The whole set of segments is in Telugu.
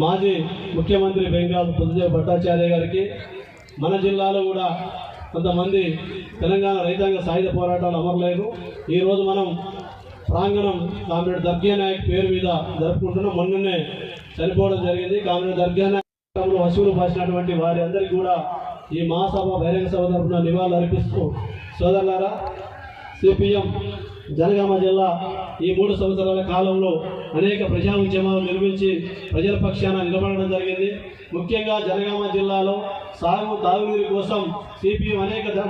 మాజీ ముఖ్యమంత్రి బెంగాల్ బుద్ధదేవ్ భట్టాచార్య గారికి, మన జిల్లాలో కూడా కొంతమంది తెలంగాణ రైతాంగ సాయుధ పోరాటాలు అమరులేదు. ఈరోజు మనం ప్రాంగణం కామ్రేడ్ దర్గా నాయక్ పేరు మీద జరుపుకుంటున్నాం. మొన్ననే చనిపోవడం జరిగింది. కామ్రేడ్ దర్గా నాయక్ వసూలు పాసినటువంటి వారి అందరికీ కూడా ఈ మహాసభ బహిరంగ సభ తరఫున నివాళులు అర్పిస్తూ, సోదరులారా, సిపిఎం జనగామ జిల్లా ఈ 3 సంవత్సరాల కాలంలో అనేక ప్రజా ఉద్యమాలు నిర్మించి ప్రజల పక్షాన నిలబడడం జరిగింది. ముఖ్యంగా జనగామ జిల్లాలో తాగునీరు కోసం సిపిఎం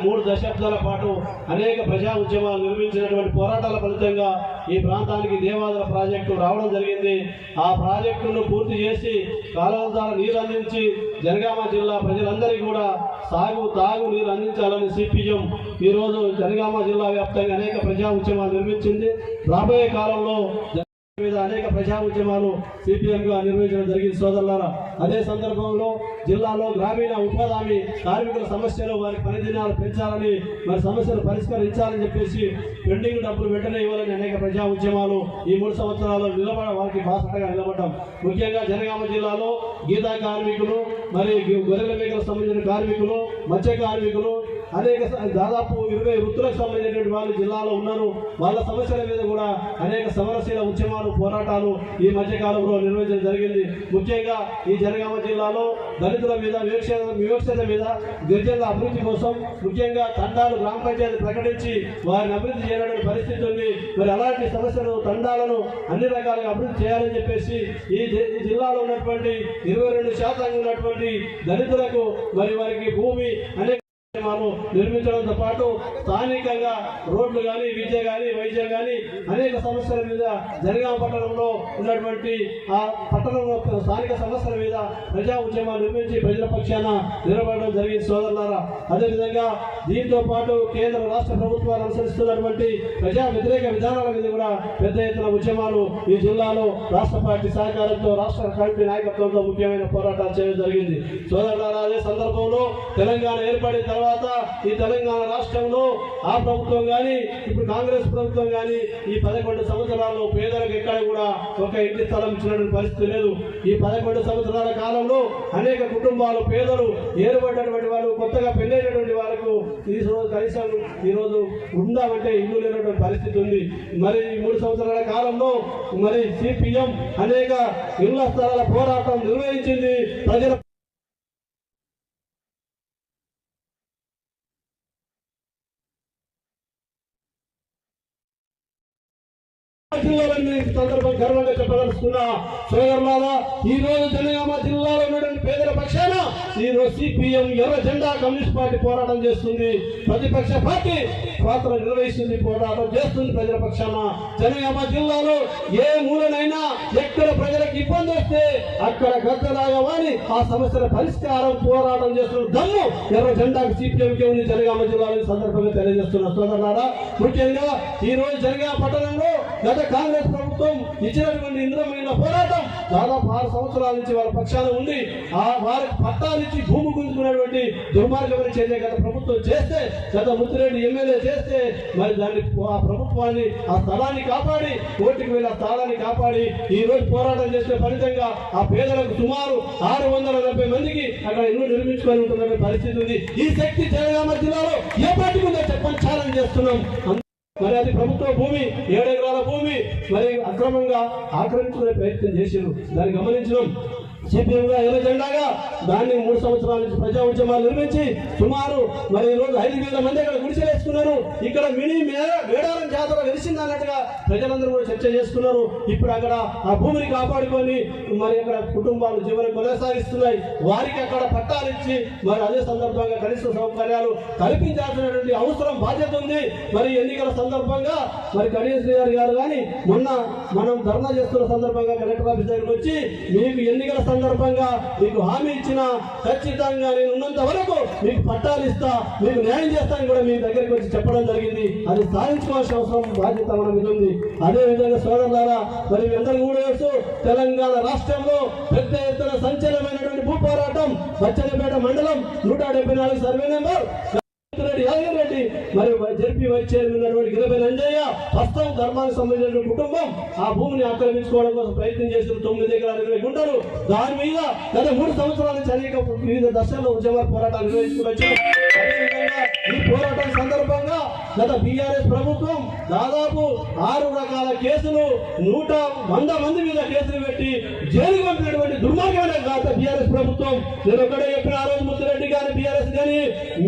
3 దశాబ్దాల పాటు అనేక ప్రజా ఉద్యమాలు నిర్మించినటువంటి పోరాటాల ఫలితంగా ఈ ప్రాంతానికి దేవాదుల ప్రాజెక్టు రావడం జరిగింది. ఆ ప్రాజెక్టును పూర్తి చేసి కాలువల ద్వారా నీరు అందించి జనగామ జిల్లా ప్రజలందరికీ కూడా తాగు నీరు అందించాలని సిపిఎం ఈరోజు జనగామ జిల్లా వ్యాప్తంగా అనేక ప్రజా ఉద్యమాలు నిర్మించింది. రాబోయే కాలంలో మీద అనేక ప్రజా ఉద్యమాలు సిపిఎంగా నిర్వహించడం జరిగింది. సోదరులారా, అదే సందర్భంలో జిల్లాలో గ్రామీణ ఉపాధి హామీ కార్మికుల సమస్యలు, వారి పని దినాలు పెంచాలని, వారి సమస్యలు పరిష్కరించాలని చెప్పేసి పెండింగ్ డబ్బులు వెంటనే ఇవ్వాలని అనేక ప్రజా ఉద్యమాలు ఈ 3 సంవత్సరాలు వారికి బాసటగా నిలబడ్డాం. ముఖ్యంగా జనగామ జిల్లాలో గీతా కార్మికులు, మరి గొర్రెల మేకలకు సంబంధించిన కార్మికులు, మత్స్య కార్మికులు, దాదాపు 20 వృత్తులకు సంబంధించినటువంటి వాళ్ళు జిల్లాలో ఉన్నారు. వాళ్ళ సమస్యల మీద కూడా అనేక సమరశీల ఉద్యమాలు, పోరాటాలు ఈ మధ్యకాలంలో నిర్వహించడం జరిగింది. ముఖ్యంగా ఈ జనగామ జిల్లాలో దళితుల మీద, వివక్షత మీద, గిరిజనుల అభివృద్ధి కోసం ముఖ్యంగా తండాలు గ్రామ పంచాయతీ ప్రకటించి వారిని అభివృద్ధి చేయడానికి పరిస్థితి ఉంది. మరి అలాంటి సమస్యలు, తండాలను అన్ని రకాలుగా అభివృద్ధి చేయాలని చెప్పేసి ఈ జిల్లాలో ఉన్నటువంటి 22% ఉన్నటువంటి దళితులకు మరి వారికి భూమి అనేక నిర్మించడంతో పాటు స్థానికంగా రోడ్లు కానీ, విద్య కానీ, వైద్యం కానీ అనేక సమస్యల మీద జనగామ పట్టణంలో ఉన్నటువంటి ఆ పట్టణంలో స్థానిక సమస్యల మీద ప్రజా ఉద్యమాలు నిర్మించి ప్రజల పక్షాన నిలబడడం జరిగింది. సోదరులారా, అదేవిధంగా దీంతో పాటు కేంద్ర రాష్ట్ర ప్రభుత్వాలు అనుసరిస్తున్నటువంటి ప్రజా వ్యతిరేక విధానాల మీద కూడా పెద్ద ఎత్తున ఉద్యమాలు ఈ జిల్లాలో రాష్ట్ర పార్టీ సహకారంతో, రాష్ట్ర కమిటీ నాయకత్వంతో ముఖ్యమైన పోరాటాలు చేయడం జరిగింది. సోదరులారా, అదే సందర్భంలో తెలంగాణ ఏర్పడిన తర్వాత ఈ తెలంగాణ రాష్ట్రంలో ఆ ప్రభుత్వం కానీ, ఇప్పుడు కాంగ్రెస్ ప్రభుత్వం కానీ ఈ 11 సంవత్సరాల్లో పేదలకు ఎక్కడ కూడా ఒక ఇంటి స్థలం ఇచ్చినటువంటి పరిస్థితి లేదు. ఈ 11 సంవత్సరాల కాలంలో అనేక కుటుంబాలు, పేదలు, ఏర్పడినటువంటి వాళ్ళు, కొత్తగా పెళ్ళైనటువంటి వాళ్ళకు కనీసం ఈరోజు ఉందామంటే ఇల్లు లేనటువంటి పరిస్థితి ఉంది. మరి ఈ 3 సంవత్సరాల కాలంలో మరి సిపిఎం అనేక ఇళ్ల స్థలాల పోరాటం నిర్వహించింది. ప్రజల సందర్భం గర్వంగా చెప్పదలుచుకున్నా. సోదరులారా, ఈ రోజు జనగామ జిల్లాలో ఉన్నటువంటి పేదల పక్షాన ఈ రోజు సిపిఎం ఎర్ర జెండా కమ్యూనిస్ట్ పార్టీ పోరాటం చేస్తుంది. ప్రతిపక్ష పార్టీ పాత్ర నిర్వహిస్తుంది, పోరాటం చేస్తుంది ప్రజల పక్షాన. జనగామ జిల్లాలో ఏ మూలనైనా ఎక్కడ ప్రజలకు ఇబ్బంది వస్తే అక్కడ గద్దలాగా వాడి ఆ సమస్యల పరిష్కారం పోరాటం చేస్తున్న దమ్ము ఎర్ర జెండాకు సిపిఎంకి ఉంది జనగామ జిల్లాలో సందర్భంగా తెలియజేస్తున్న. సోదరులారా, ముఖ్యంగా ఈ రోజు జనగామ పట్టణంలో గత కాంగ్రెస్ ప్రభుత్వం ఇచ్చినటువంటి ఇంద్రమైన పోరాటం దాదాపు 6 సంవత్సరాల నుంచి వాళ్ళ పక్షాన ఉంది. ఆ వారికి పట్టాలిచ్చి భూమి గుంజుకున్నటువంటి దుర్మార్గమైన చర్య గత ప్రభుత్వం చేస్తే, గత ముత్తిరెడ్డి ఎమ్మెల్యే చేస్తే, మరి దాన్ని ఆ ప్రభుత్వాన్ని, ఆ స్థలాన్ని కాపాడి, కోర్టుకు వెళ్ళి ఆ స్థలాన్ని కాపాడి ఈ రోజు పోరాటం చేసే ఫలితంగా ఆ పేదలకు సుమారు 640 మందికి అక్కడ ఇల్లు నిర్మించుకొని ఉంటున్న పరిస్థితి ఉంది. ఈ శక్తి జనగామ జిల్లాలో ఏ పార్టీకి ఉందో చెప్పని ఛాలెంజ్ చేస్తున్నాం. మరి అది ప్రభుత్వ భూమి, 7 ఎకరాల భూమి మరి అక్రమంగా ఆక్రమించుకునే ప్రయత్నం చేశారు. దాన్ని గమనించడం సిపిఎంగా ఎర్ర జెండాగా దాన్ని 3 సంవత్సరాల నుంచి ప్రజా ఉద్యమాలు నిర్మించి సుమారు మరి ఈ రోజు 5,000 మంది అక్కడ గుడిసెలేసుకున్నారు. ఇక్కడ మినీ మేడారం జాతర వెలిసింది అన్నట్టుగా ప్రజలందరూ కూడా చర్చ చేసుకున్నారు. ఇప్పుడు అక్కడ ఆ భూమిని కాపాడుకొని మరి అక్కడ కుటుంబాలు జీవనం కొనసాగిస్తున్నాయి. వారికి అక్కడ పట్టాలు ఇచ్చి మరి అదే సందర్భంగా కనీస సౌకర్యాలు కల్పించాల్సినటువంటి అవసరం, బాధ్యత ఉంది. మరి ఎన్నికల సందర్భంగా మరి గణేష్ గారు కానీ మొన్న మనం ధర్నా చేస్తున్న సందర్భంగా కలెక్టర్ ఆఫీస్ దగ్గరికి వచ్చి మీకు ఎన్నికల సందర్భంగా మీకు హామీ ఇచ్చిన ఖచ్చితంగా నేను ఉన్నంత వరకు మీకు పట్టాలు ఇస్తా, మీకు న్యాయం చేస్తానని కూడా మీ దగ్గరికి వచ్చి చెప్పడం జరిగింది. అది సాధించుకోవాల్సిన అవసరం, బాధ్యత మన మీద ఉంది. అదేవిధంగా సోదరులారా, మరి అందరూ కూడా తెలుసు, తెలంగాణ రాష్ట్రంలో పెద్ద ఎత్తున సంచలనమైనటువంటి భూ పోరాటం బచ్చన్నపేట మండలం 174 సర్వే నెంబర్ రెడ్డి మరి జడ్పీ వైస్ చైర్మన్ ఉన్నటువంటి గిరబెల్లి అంజయ్య ప్రస్తుతం ధర్మానికి సంబంధించిన కుటుంబం ఆ భూమిని ఆక్రమించుకోవడం కోసం ప్రయత్నం చేసిన 9 ఎకరాల 20 గుంటలు దాని మీద గత 3 సంవత్సరాల నుంచి అనేక వివిధ దశల్లో ఉద్యమ పోరాటాలు నిర్వహించుకుని వచ్చారు. అదేవిధంగా ఈ పోరాటం సందర్భంగా గత బీఆర్ఎస్ ప్రభుత్వం దాదాపు 6 రకాల కేసులు 100 మంది మీద కేసులు పెట్టి జైలుకు పంపినటువంటి దుర్మార్గమైన గత బీఆర్ఎస్ ప్రభుత్వం. నేను ఒక్కడే చెప్పిన ఆ రోజు ముత్తిరెడ్డి గాని బీఆర్ఎస్ గాని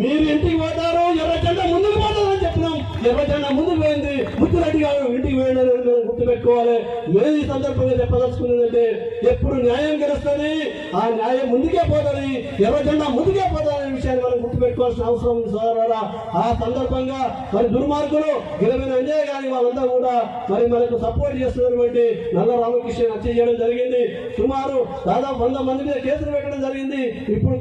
మీరు ఇంటికి పోతారు ఎర్ర జెండా ముందుకు పోతారని చెప్పినాం. ఎర్ర జెండా ముందుకు పోయింది, ముత్తిరెడ్డి గారు ఇంటికి పోయిందని గుర్తుపెట్టుకోవాలి. మేము ఈ సందర్భంగా చెప్పదలుచుకున్నదంటే ఎప్పుడు న్యాయం గెలుస్తుంది, ఆ న్యాయం ముందుకే పోతుంది, ఎర్ర జెండా ముందుకే పోతారనే విషయాన్ని మనం గుర్తుపెట్టుకోవాల్సిన అవసరం సోదరులారా. ఆ సందర్భంగా మరి దుర్మార్గులు గిరబెల్లి అంజయ్య గారి వాళ్ళంతా కూడా మరి మనకు సపోర్ట్ చేస్తున్నటువంటి నల్ల రామకృష్ణ హత్య చేయడం జరిగింది. సుమారు దాదాపు 100 మంది మీద కేసులు పెట్టడం జరిగింది. ఇప్పుడు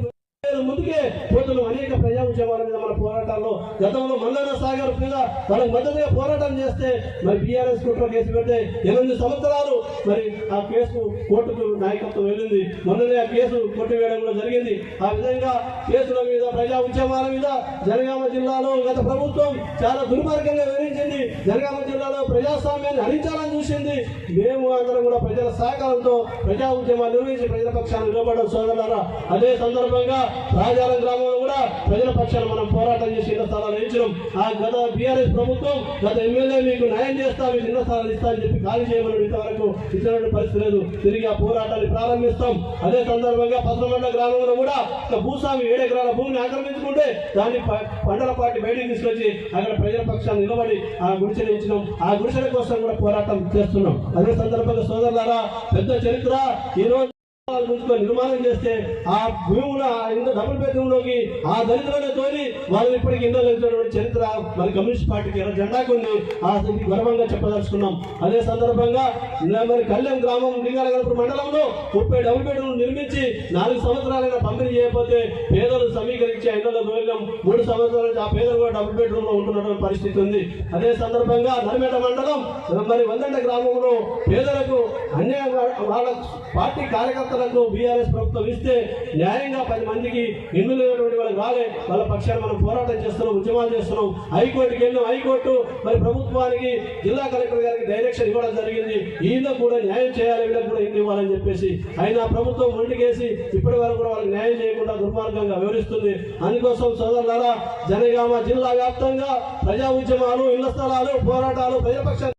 ముందుకే పోతున్న అనేక ప్రజా ఉద్యమాల మీద మన పోరాటాల్లో గతంలో మల్లన్న సాగర్ మీద వాళ్ళకి మద్దతుగా పోరాటం చేస్తే మరి బీఆర్ఎస్ కోర్టులో కేసు పెడితే 8 సంవత్సరాలు మరి ఆ కేసు కోర్టుకు నాయకత్వం వెళ్ళింది. మొన్ననే ఆ కేసు కొట్టివేయడం కూడా జరిగింది. ఆ విధంగా కేసుల మీద ప్రజా ఉద్యమాల మీద జనగామ జిల్లాలో గత ప్రభుత్వం చాలా దుర్మార్గంగా వివరించింది. జనగామ జిల్లాలో ప్రజాస్వామ్యాన్ని హరించాలని చూసింది. మేము అందరం కూడా ప్రజల సహకారంతో ప్రజా ఉద్యమాలు నిర్వహించి ప్రజల పక్షాన్ని నిలబడడం సోదరులారా. అదే సందర్భంగా రాజారం గ్రామంలో కూడా ప్రజల పక్షాన్ని మనం పోరాటం చేసి ఇళ్ల స్థలాలు ఇచ్చినాం. ఆ గత బీఆర్ఎస్ ప్రభుత్వం గత ఎమ్మెల్యే మీకు న్యాయం చేస్తా, మీకు ఇళ్ల స్థలాలు ఇస్తా అని చెప్పి ఖాళీ చేయమని ఇంతవరకు ఇచ్చినటువంటి పరిస్థితి లేదు. తిరిగి ఆ పోరాటాన్ని ప్రారంభిస్తాం. అదే సందర్భంగా పసరమండ గ్రామంలో కూడా భూస్వామి 7 ఎకరాల భూమిని ఆక్రమించుకుంటే దాన్ని పంటల పార్టీ బయటికి తీసుకొచ్చి అక్కడ ప్రజల పక్షాన్ని నిలబడి ఆ గుడిసెలు ఇచ్చినాం. ఆ గుడిసెల కోసం కూడా పోరాటం చేస్తున్నాం. అదే సందర్భంగా సోదరులారా, పెద్ద చరిత్ర ఈరోజు నిర్మాణం చేస్తే ఆ భూముల డబుల్ బెడ్రూమ్ లోకి ఆ దళితులనే తోలి వాళ్ళని ఇప్పటికీ ఇండియన్ చరిత్ర మరి కమ్యూనిస్ట్ పార్టీకి జెండాకు ఉంది. ఆ గర్వంగా చెప్పదలుచుకున్నాం. అదే సందర్భంగా మరి కళ్యాణ్ గ్రామం లింగాలగనపురం మండలంలో 30 డబుల్ బెడ్రూమ్ నిర్మించి 4 సంవత్సరాలైనా పంపిణీ చేయకపోతే పేదలు సమీకరించి ఇళ్లలో దోలినాం. 3 సంవత్సరాల నుంచి ఆ పేదలు కూడా డబుల్ బెడ్రూమ్ లో ఉంటున్నటువంటి పరిస్థితి ఉంది. అదే సందర్భంగా నర్మేట మండలం మరి వందండ గ్రామంలో పేదలకు అన్యాయం వాళ్ళ పార్టీ కార్యకర్తలు బీఆర్ఎస్ ప్రభుత్వం ఇస్తే న్యాయంగా 10 మందికి ఇల్లు లేనటువంటి వాళ్ళకి రాలే. వాళ్ళ పక్షాన్ని మనం పోరాటం చేస్తున్నాం, ఉద్యమాలు చేస్తున్నాం. హైకోర్టుకి వెళ్ళాం. హైకోర్టు మరి ప్రభుత్వానికి జిల్లా కలెక్టర్ గారికి డైరెక్షన్ ఇవ్వడం జరిగింది. వీళ్ళకు కూడా న్యాయం చేయాలి, వీళ్ళకి కూడా ఇల్లు ఇవ్వాలని చెప్పేసి. అయినా ప్రభుత్వం ఒంటికేసి ఇప్పటి వరకు కూడా వాళ్ళకి న్యాయం చేయకుండా దుర్మార్గంగా వివరిస్తుంది. అందుకోసం సోదరులారా, జనగామ జిల్లా వ్యాప్తంగా ప్రజా ఉద్యమాలు, ఇళ్ల స్థలాలు, పోరాటాలు ప్రజాపక్ష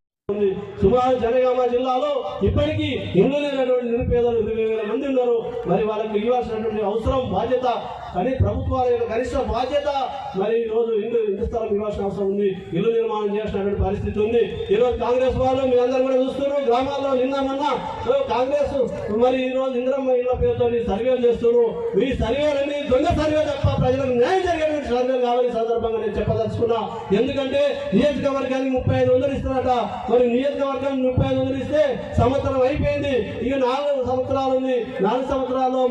సుమారు జనగామ జిల్లాలో ఇప్పటికీ ఇల్లు లేనటువంటి నిరుపేదలు 20,000 మంది ఉన్నారు. మరి వాళ్ళకి ఇవ్వాల్సినటువంటి అవసరం, బాధ్యత కానీ ప్రభుత్వాల యొక్క కనిష్ట బాధ్యత. మరి ఈరోజు ఇల్లు స్థలం ఇవ్వాల్సిన అవసరం ఉంది. ఇల్లు నిర్మాణం చేసినటువంటి పరిస్థితి ఉంది. ఈరోజు కాంగ్రెస్ వాళ్ళు మీ అందరూ కూడా చూస్తున్నారు. గ్రామాల్లో నిన్న కాంగ్రెస్ మరి ఈరోజు ఇంద్రమ్మ ఇళ్ల పేరుతో సర్వేలు చేస్తున్నారు. ఈ సర్వేలని దొంగ సర్వే తప్ప ప్రజలకు న్యాయం జరిగేటువంటి సర్వేలు కావాలని సందర్భంగా నేను చెప్పదలుచుకున్నా. ఎందుకంటే నియోజకవర్గానికి 3500 ఇస్తారట. మరి నియోజకవర్గం 3500 ఇస్తే సంవత్సరం అయిపోయింది. ఇక 4 సంవత్సరాలు ఉంది. 4 సంవత్సరాల్లో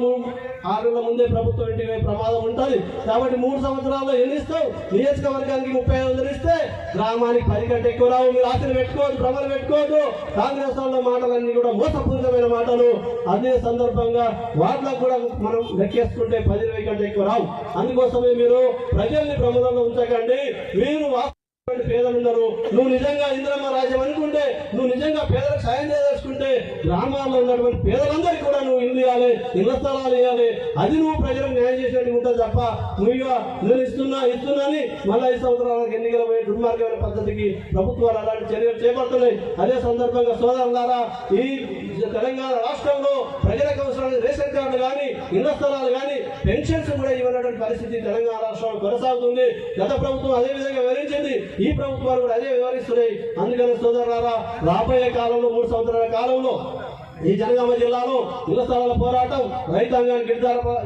6 నెలల ముందే ప్రభుత్వం ఇంటికి ప్రమాదం ఉంటుంది. కాబట్టి 3 సంవత్సరాల్లో ఎన్ని ఇస్తావు? నియోజకవర్గానికి 3500 ఇస్తే గ్రామానికి 10 కంటే ఎక్కువ రావు. మీరు ఆశలు పెట్టుకోవద్దు, భ్రమలు పెట్టుకోవద్దు. కాంగ్రెస్ వాళ్ళ మాటలన్నీ కూడా మోసపూరితమైన మాటలు. అదే సందర్భంగా వాటిలకు కూడా మనం లెక్కేసుకుంటే 10-20 కంటే ఎక్కువ రావు. అందుకోసమే మీరు ప్రజల్ని భ్రమలలో ఉంచకండి. మీరు పేదలున్నారు. నువ్వు నిజంగా ఇంద్రమ్మ రాజ్యం అనుకుంటే, నువ్వు నిజంగా పేదలకు సాయం చేయదలుచుకుంటే గ్రామాల్లో ఉన్నటువంటి పేదలందరికీ కూడా నువ్వు ఇల్లు ఇవ్వాలి, ఇళ్ల స్థలాలు ఇవ్వాలి. అది నువ్వు ప్రజలకు న్యాయం చేసినట్టు ఉంటుంది తప్ప నేను ఇస్తున్నాని మళ్ళీ 5 సంవత్సరాలకు ఎన్నికల పోయే దుర్మార్గమైన పద్ధతికి ప్రభుత్వాలు అలాంటి చర్యలు చేపడుతున్నాయి. అదే సందర్భంగా సోదరులారా, ఈ తెలంగాణ రాష్ట్రంలో ప్రజలకు అవసరమైన రేషన్ కార్డులు కానీ, ఇళ్ల స్థలాలు కానీ, పెన్షన్స్ కూడా ఇవ్వనటువంటి పరిస్థితి తెలంగాణ రాష్ట్రంలో కొనసాగుతుంది. గత ప్రభుత్వం అదే విధంగా వివరించింది. ఈ ప్రభుత్వాలు కూడా అదే వివరిస్తున్నాయి. అందుకని సోదరులారా, రాబోయే కాలంలో 3 సంవత్సరాల కాలంలో ఈ జనగామ జిల్లాలో ఇళ్ల స్థలాల పోరాటం, రైతాంగానికి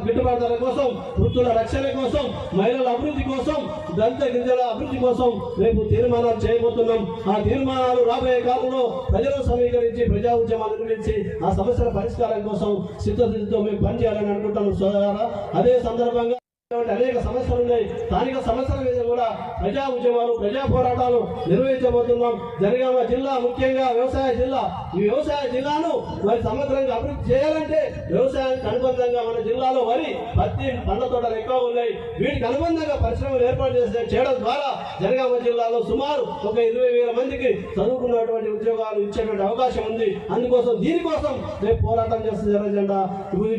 గిట్టుబాటు ధర కోసం, వృత్తుల రక్షణ కోసం, మహిళల అభివృద్ధి కోసం, దళిత గిరిజనుల అభివృద్ధి కోసం రేపు తీర్మానాలు చేయబోతున్నాం. ఆ తీర్మానాలు రాబోయే కాలంలో ప్రజలను సమీకరించి ప్రజా ఉద్యమాలు నిర్మించి ఆ సమస్యల పరిష్కారం కోసం సిద్ధతతో మేము పనిచేయాలని అనుకుంటాము సోదరులారా. అదే సందర్భంగా అనేక సమస్యలు ఉన్నాయి. స్థానిక సమస్యల మీద కూడా ప్రజా ఉద్యమాలు, ప్రజా పోరాటాలు నిర్వహించబోతున్నాం. జనగామ జిల్లా ముఖ్యంగా వ్యవసాయ జిల్లా. ఈ వ్యవసాయ జిల్లాను మరి సమగ్రంగా అభివృద్ధి చేయాలంటే వ్యవసాయానికి అనుబంధంగా మన జిల్లాలో వరి, పత్తి, పండ్ల తోటలు ఎక్కువ ఉన్నాయి. వీటికి అనుబంధంగా పరిశ్రమలు ఏర్పాటు చేయడం ద్వారా జనగామ జిల్లాలో సుమారు ఒక 20,000 మందికి చదువుకున్నటువంటి ఉద్యోగాలు ఇచ్చేటువంటి అవకాశం ఉంది. అందుకోసం దీనికోసం రేపు పోరాటం చేస్తుంది ఎర్రజెండా.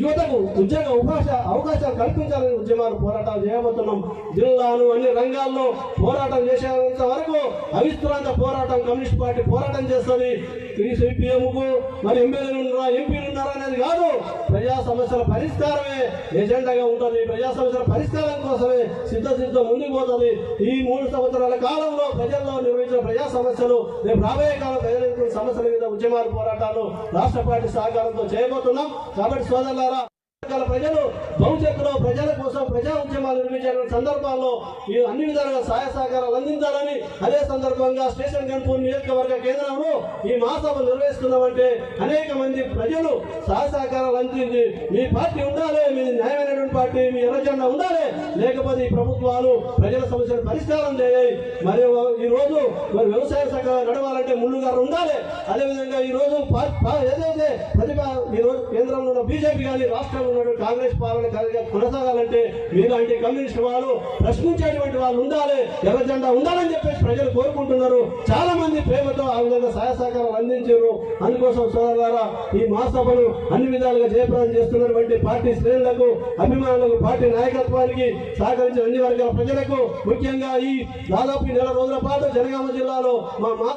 యువతకు ఉద్యోగ అవకాశాలు కల్పించాలని ఉద్యమాలు పోరాటాలు చేయబోతున్నాం. జిల్లాను అన్ని రంగాల్లో పోరాటం చేసేంత వరకు అవిశ్రాంత పోరాటం కమ్యూనిస్ట్ పార్టీ పోరాటం చేస్తుంది. సిపిఎంకు మరి ఎమ్మెల్యేలు ఉన్నారా, ఎంపీలు ఉన్నారా అనేది కాదు, ప్రజా సమస్యల పరిష్కారమే ఎజెండాగా ఉంటుంది. ప్రజా సమస్యల పరిష్కారం కోసమే సిద్ధం ముందుకు పోతుంది. ఈ 3 సంవత్సరాల కాలంలో ప్రజల్లో నిర్వహించిన ప్రజా సమస్యలు రేపు రాబోయే కాలం ప్రజల సమస్యల మీద ఉద్యమాలు పోరాటాలు రాష్ట్ర పార్టీ సహకారంతో చేయబోతున్నాం. కాబట్టి సోదరులారా, ప్రజలు భవిష్యత్తులో ప్రజల కోసం ప్రజా ఉద్యమాలు నిర్మించిన సందర్భాల్లో ఈ అన్ని విధాలుగా సహాయ సహకారాలు అందించాలని, అదే సందర్భంగా స్టేషన్ గన్పూర్ నియోజకవర్గ కేంద్రంలో ఈ మహాసభ నిర్వహిస్తున్నామంటే అనేక మంది ప్రజలు సహాయ సహకారాలు అందించి మీ పార్టీ ఉండాలి, మీ న్యాయమైనటువంటి పార్టీ, మీ ఎర్రజెండా ఉండాలి, లేకపోతే ఈ ప్రభుత్వాలు ప్రజల సమస్యలు పరిష్కారం చేయాలి. మరియు ఈ రోజు మరి వ్యవసాయ శాఖ నడవాలంటే ముళ్ళుగారు ఉండాలి. అదేవిధంగా ఈ రోజు ఏదైతే ఈ రోజు కేంద్రంలో ఉన్న బీజేపీ కానీ రాష్ట్రంలో కాంగ్రెస్ పాలన కొనసాగాలంటే మీలాంటి కమ్యూనిస్ట్ వాళ్ళు ప్రశ్నించేటువంటి వాళ్ళు ఉండాలి, ఎర్రజెండా ఉండాలని చెప్పేసి ప్రజలు కోరుకుంటున్నారు. చాలా మంది ప్రేమతో ఆ విధంగా సహాయ సహకారాలు అందించారు. అందుకోసం సోదరులారా, ఈ మహాసభను అన్ని విధాలుగా జయప్రదం చేస్తున్నటువంటి పార్టీ శ్రేణులకు, అభిమానులకు, పార్టీ నాయకత్వానికి సహకరించిన అన్ని వర్గాల ప్రజలకు, ముఖ్యంగా ఈ దాదాపు 1 నెల రోజుల పాటు జనగామ జిల్లాలో మా